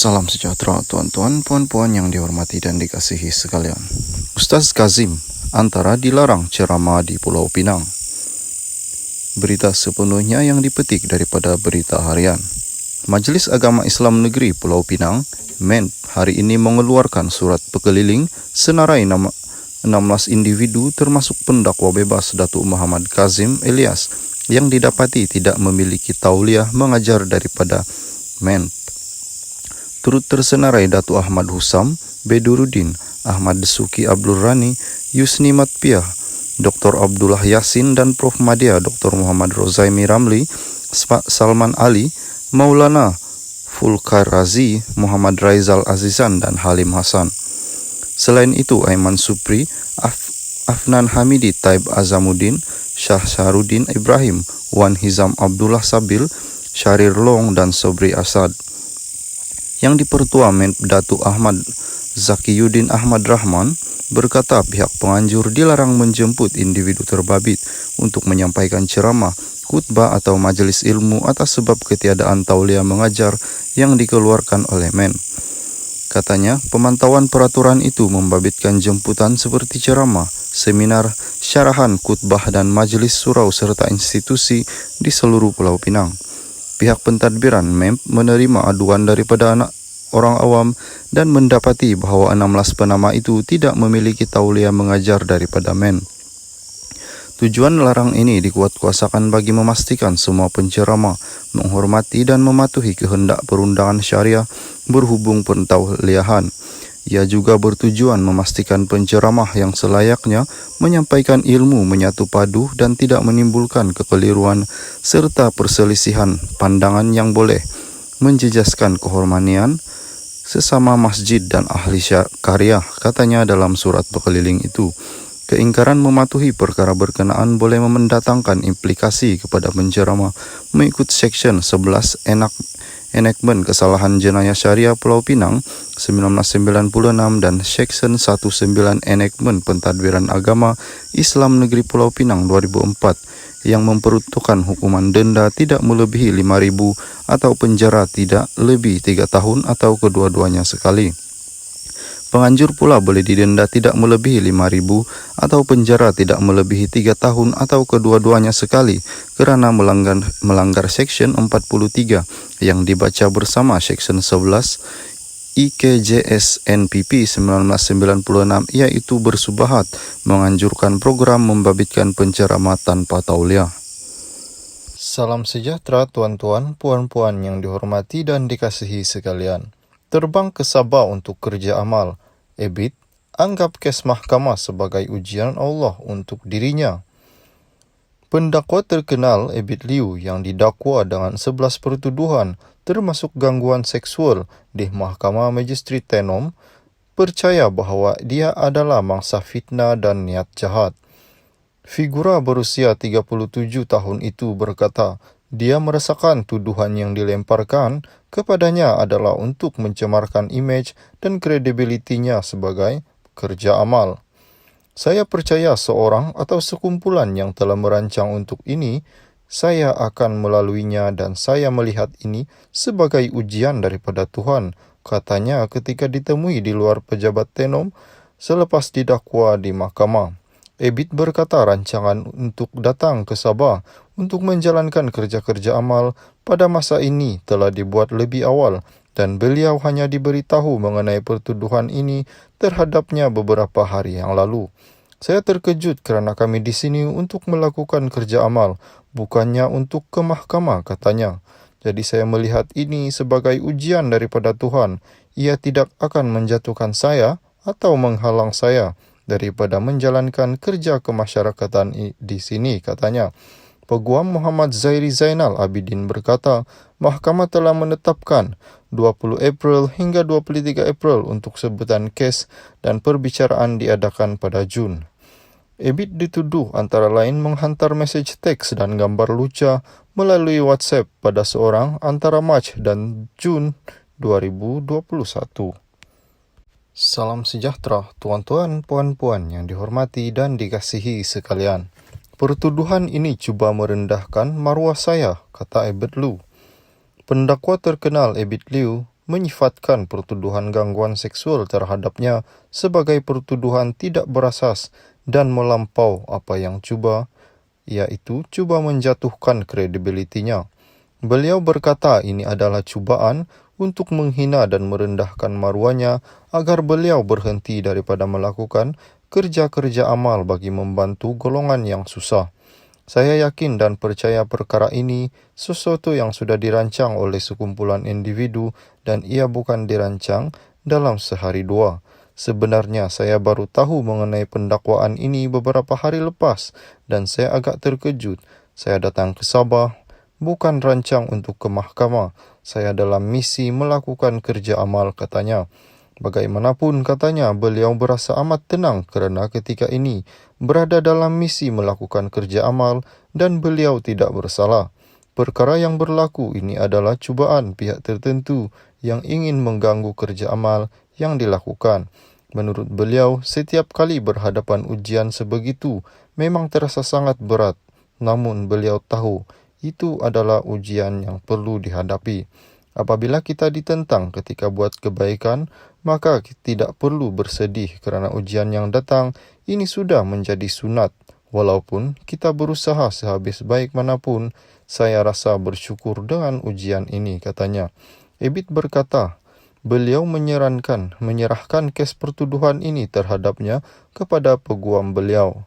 Salam sejahtera tuan-tuan, puan-puan yang dihormati dan dikasihi sekalian. Ustaz Kazim antara dilarang ceramah di Pulau Pinang. Berita sepenuhnya yang dipetik daripada berita harian. Majelis Agama Islam Negeri Pulau Pinang, MEN, hari ini mengeluarkan surat pekeliling senarai nama 16 individu termasuk pendakwa bebas Datuk Muhammad Kazim Elias yang didapati tidak memiliki tauliah mengajar daripada MEN. Turut tersenarai Datuk Ahmad Husam, Bedurudin, Ahmad Desuki Abdul Rani, Yusni Matpiah, Dr. Abdullah Yasin dan Prof. Madya Dr. Muhammad Rozaimi Ramli, Salman Ali, Maulana Fulkar Razi, Muhammad Raizal Azizan dan Halim Hasan. Selain itu, Aiman Supri, Afnan Hamidi Taib Azamuddin, Syah Syarudin Ibrahim, Wan Hizam Abdullah Sabil, Syahrir Long dan Sobri Asad. Yang dipertua Datuk Ahmad Zakiyuddin Ahmad Rahman berkata pihak penganjur dilarang menjemput individu terbabit untuk menyampaikan ceramah, khutbah atau majelis ilmu atas sebab ketiadaan tauliah mengajar yang dikeluarkan oleh MEN. Katanya, pemantauan peraturan itu membabitkan jemputan seperti ceramah, seminar, syarahan, khutbah dan majelis surau serta institusi di seluruh Pulau Pinang. Pihak pentadbiran MEM menerima aduan daripada orang awam dan mendapati bahawa 16 penama itu tidak memiliki tauliah mengajar daripada MEN. Tujuan larang ini dikuatkuasakan bagi memastikan semua penceramah menghormati dan mematuhi kehendak perundangan syariah berhubung pentauliahan. Ia juga bertujuan memastikan penceramah yang selayaknya menyampaikan ilmu menyatu padu dan tidak menimbulkan kekeliruan serta perselisihan pandangan yang boleh menjejaskan kehormatan sesama masjid dan ahli karya, katanya dalam surat pekeliling itu. Keingkaran mematuhi perkara berkenaan boleh mendatangkan implikasi kepada penceramah mengikut Seksyen 11 Enakmen Kesalahan Jenayah Syariah Pulau Pinang 1996 dan Seksyen 19 Enakmen Pentadbiran Agama Islam Negeri Pulau Pinang 2004 yang memperuntukkan hukuman denda tidak melebihi 5.000 atau penjara tidak lebih 3 tahun atau kedua-duanya sekali. Penganjur pula boleh didenda tidak melebihi 5.000 atau penjara tidak melebihi 3 tahun atau kedua-duanya sekali kerana melanggar Seksyen 43 yang dibaca bersama Seksyen 11 IKJS NPP 1996 iaitu bersubahat menganjurkan program membabitkan penceramah tanpa tauliah. Salam sejahtera tuan-tuan, puan-puan yang dihormati dan dikasihi sekalian. Terbang ke Sabah untuk kerja amal. Ebit anggap kes mahkamah sebagai ujian Allah untuk dirinya. Pendakwa terkenal Ebit Liu yang didakwa dengan 11 pertuduhan termasuk gangguan seksual di Mahkamah Magistrat Tenom percaya bahawa dia adalah mangsa fitnah dan niat jahat. Figura berusia 37 tahun itu berkata, dia merasakan tuduhan yang dilemparkan kepadanya adalah untuk mencemarkan imej dan kredibilitinya sebagai kerja amal. Saya percaya seorang atau sekumpulan yang telah merancang untuk ini, saya akan melaluinya dan saya melihat ini sebagai ujian daripada Tuhan, katanya ketika ditemui di luar pejabat Tenom selepas didakwa di mahkamah. Ebit berkata rancangan untuk datang ke Sabah untuk menjalankan kerja-kerja amal pada masa ini telah dibuat lebih awal dan beliau hanya diberitahu mengenai pertuduhan ini terhadapnya beberapa hari yang lalu. Saya terkejut kerana kami di sini untuk melakukan kerja amal, bukannya untuk ke mahkamah, katanya. Jadi saya melihat ini sebagai ujian daripada Tuhan. Ia tidak akan menjatuhkan saya atau menghalang saya daripada menjalankan kerja kemasyarakatan di sini, katanya. Peguam Muhammad Zairi Zainal Abidin berkata, mahkamah telah menetapkan 20 April hingga 23 April untuk sebutan kes dan perbicaraan diadakan pada Jun. Ebit dituduh antara lain menghantar mesej teks dan gambar luca melalui WhatsApp pada seorang antara Mac dan Jun 2021. Salam sejahtera, tuan-tuan, puan-puan yang dihormati dan dikasihi sekalian. Pertuduhan ini cuba merendahkan maruah saya, kata Ebit Liu. Pendakwa terkenal Ebit Liu menyifatkan pertuduhan gangguan seksual terhadapnya sebagai pertuduhan tidak berasas dan melampau apa yang yaitu cuba menjatuhkan kredibilitinya. Beliau berkata ini adalah cubaan untuk menghina dan merendahkan maruahnya agar beliau berhenti daripada melakukan kerja-kerja amal bagi membantu golongan yang susah. Saya yakin dan percaya perkara ini sesuatu yang sudah dirancang oleh sekumpulan individu dan ia bukan dirancang dalam sehari dua. Sebenarnya saya baru tahu mengenai pendakwaan ini beberapa hari lepas dan saya agak terkejut. Saya datang ke Sabah, bukan rancang untuk ke mahkamah. Saya dalam misi melakukan kerja amal, katanya. Bagaimanapun, katanya, beliau berasa amat tenang kerana ketika ini berada dalam misi melakukan kerja amal dan beliau tidak bersalah. Perkara yang berlaku ini adalah cubaan pihak tertentu yang ingin mengganggu kerja amal yang dilakukan. Menurut beliau, setiap kali berhadapan ujian sebegitu memang terasa sangat berat. Namun beliau tahu itu adalah ujian yang perlu dihadapi. Apabila kita ditentang ketika buat kebaikan, maka tidak perlu bersedih kerana ujian yang datang. Ini sudah menjadi sunat. Walaupun kita berusaha sehabis baik manapun, saya rasa bersyukur dengan ujian ini, katanya. Ebit berkata, beliau menyerahkan kes pertuduhan ini terhadapnya kepada peguam beliau.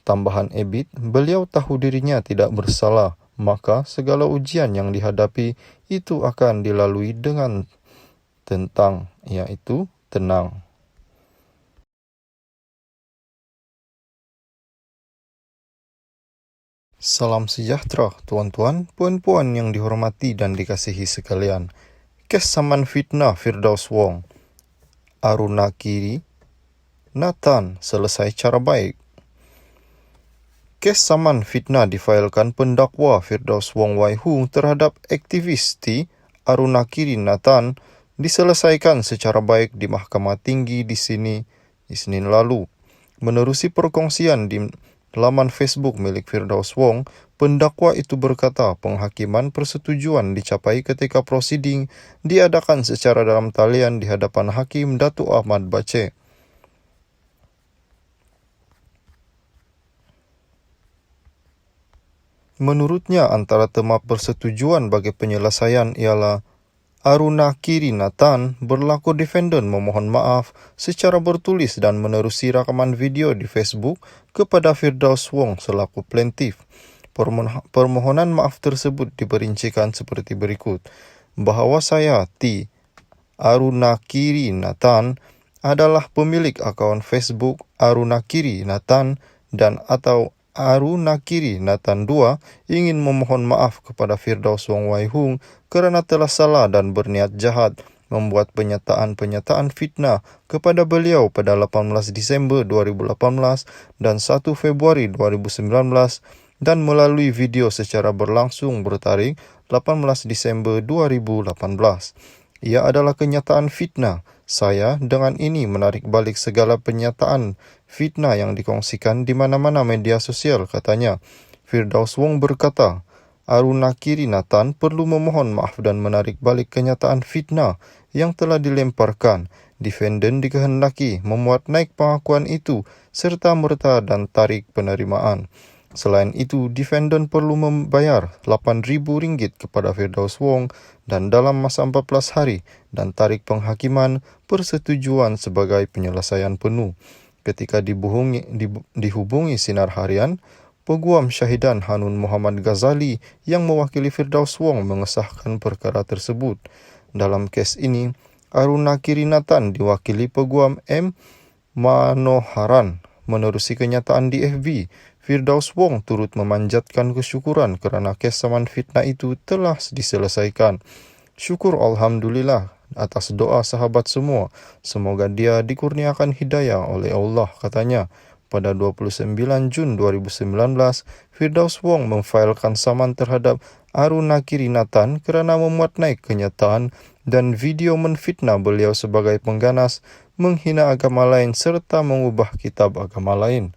Tambahan Ebit, beliau tahu dirinya tidak bersalah, maka segala ujian yang dihadapi itu akan dilalui dengan yaitu tenang. Salam sejahtera, tuan-tuan, puan-puan yang dihormati dan dikasihi sekalian. Kes saman fitnah Firdaus Wong, Aruna Kiri, Nathan selesai cara baik. Kes saman fitnah difailkan pendakwa Firdaus Wong Wai Hung terhadap aktivis Aruna Kiri Nathan diselesaikan secara baik di Mahkamah Tinggi di Senin lalu. Menerusi perkongsian di laman Facebook milik Firdaus Wong, pendakwa itu berkata penghakiman persetujuan dicapai ketika prosiding diadakan secara dalam talian di hadapan Hakim Datuk Ahmad Bache. Menurutnya, antara tema persetujuan bagi penyelesaian ialah Aruna Kiri Nathan berlaku defendant memohon maaf secara bertulis dan menerusi rakaman video di Facebook kepada Firdaus Wong selaku plaintiff. Permohonan maaf tersebut diperincikan seperti berikut. Bahawa saya, Aruna Kiri Nathan, adalah pemilik akaun Facebook Aruna Kiri Nathan dan atau Aruna Kiri Nathan 2 ingin memohon maaf kepada Firdaus Wong Wai Hung kerana telah salah dan berniat jahat membuat penyataan-penyataan fitnah kepada beliau pada 18 Disember 2018 dan 1 Februari 2019 dan melalui video secara berlangsung bertarikh 18 Disember 2018. Ia adalah kenyataan fitnah. Saya dengan ini menarik balik segala penyataan fitnah yang dikongsikan di mana-mana media sosial, katanya. Firdaus Wong berkata, Aruna Kiri Nathan perlu memohon maaf dan menarik balik kenyataan fitnah yang telah dilemparkan. Defendant dikehendaki memuat naik pengakuan itu serta merta dan tarik penerimaan. Selain itu, defendant perlu membayar RM8,000 kepada Firdaus Wong dan dalam masa 14 hari dan tarik penghakiman persetujuan sebagai penyelesaian penuh. Ketika dihubungi Sinar Harian, Peguam Syahidan Hanun Muhammad Ghazali yang mewakili Firdaus Wong mengesahkan perkara tersebut. Dalam kes ini, Aruna Kiri Nathan diwakili Peguam M. Manoharan. Menerusi kenyataan di FB, Firdaus Wong turut memanjatkan kesyukuran kerana kes saman fitnah itu telah diselesaikan. Syukur Alhamdulillah atas doa sahabat semua. Semoga dia dikurniakan hidayah oleh Allah, katanya. Pada 29 Jun 2019, Firdaus Wong memfailkan saman terhadap Aruna Kiri Nathan kerana memuat naik kenyataan dan video menfitnah beliau sebagai pengganas, menghina agama lain serta mengubah kitab agama lain.